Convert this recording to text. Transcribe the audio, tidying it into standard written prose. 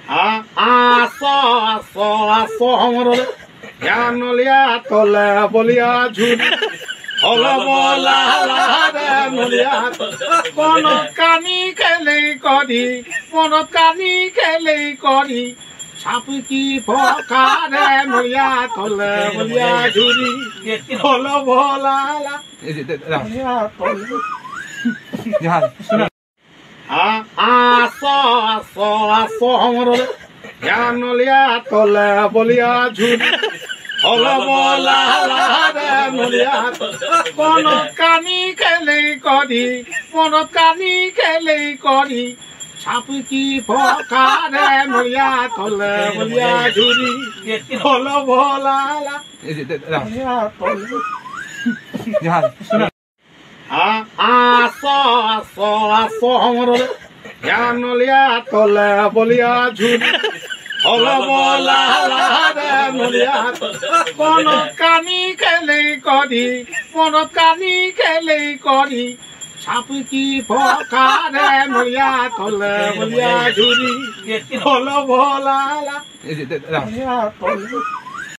আসো আসো আসো আমার জ্ঞানলিয়া তলে বলিয়া ঝুরি হল বলা নলিয়া কোন কানি খেলে করি কোন কানি খেলে করি ছাপি কি ফকারে নলিয়া তলে বলিয়া ঝুরি হল বলা আসো আসো আসো আমার জ্ঞানলিয়া তলে বলিয়া ঝুরি হল বলা নলিয়া কোন কানি খেলে করি কোন কানি খেলে করি ছাপি কি ফকারে নলিয়া তলে বলিয়া ঝুরি হল বলা আসো আসো আসো আমার জ্ঞানলিয়া তলে বলিয়া ঝুরি হল বলা নলিয়া কোন কানি খেলে করি কোন কানি খেলে করি ছাপি কি ফকারে নলিয়া তলে বলিয়া ঝুরি হল বলা